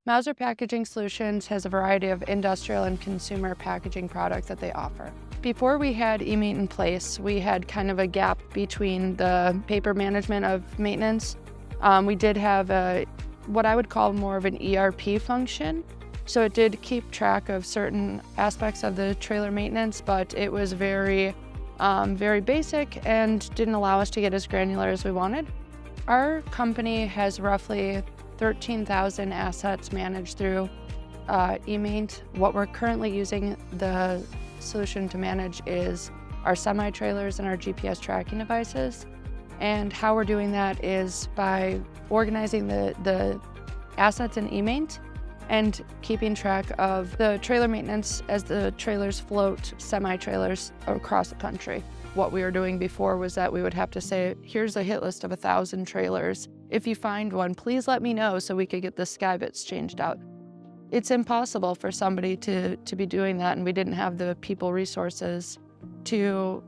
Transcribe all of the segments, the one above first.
Mauser Packaging Solutions has a variety of industrial and consumer packaging products that they offer. Before we had eMaint in place, we had kind of a gap between the paper management of maintenance. We did have what I would call more of an ERP function. So it did keep track of certain aspects of the trailer maintenance, but it was very basic and didn't allow us to get as granular as we wanted. Our company has roughly 13,000 assets managed through eMaint. What we're currently using the solution to manage is our semi-trailers and our GPS tracking devices. And how we're doing that is by organizing the assets in eMaint and keeping track of the trailer maintenance as the trailers float semi-trailers across the country. What we were doing before was that we would have to say, here's a hit list of 1,000 trailers. If you find one, please let me know so we could get the sky bits changed out. It's impossible for somebody to be doing that, and we didn't have the people resources to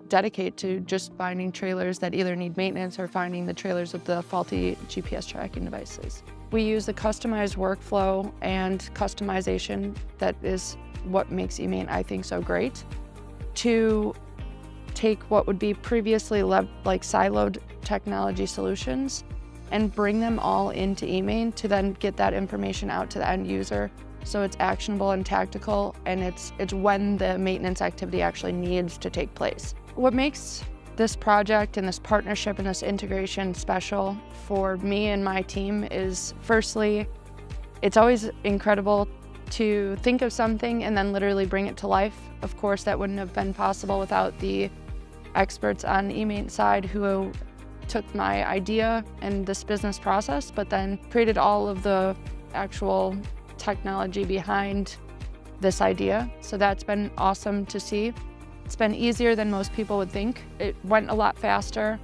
dedicate to just finding trailers that either need maintenance or finding the trailers with the faulty GPS tracking devices. We use a customized workflow and customization that is what makes eMaint, I think, so great, to take what would be previously like siloed technology solutions and bring them all into eMaint to then get that information out to the end user so it's actionable and tactical, and it's when the maintenance activity actually needs to take place. What makes this project and this partnership and this integration special for me and my team is, firstly, it's always incredible to think of something and then literally bring it to life. Of course, that wouldn't have been possible without the experts on eMaint side who took my idea and this business process, but then created all of the actual technology behind this idea. So that's been awesome to see. It's been easier than most people would think. It went a lot faster.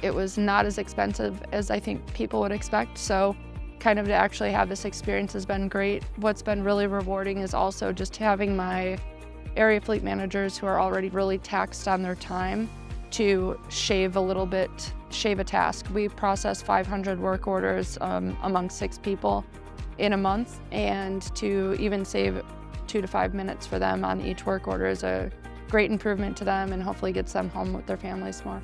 It was not as expensive as I think people would expect. So kind of to actually have this experience has been great. What's been really rewarding is also just having my area fleet managers who are already really taxed on their time to shave a task. We process 500 work orders among 6 people in a month, and to even save 2 to 5 minutes for them on each work order is a great improvement to them and hopefully gets them home with their families more.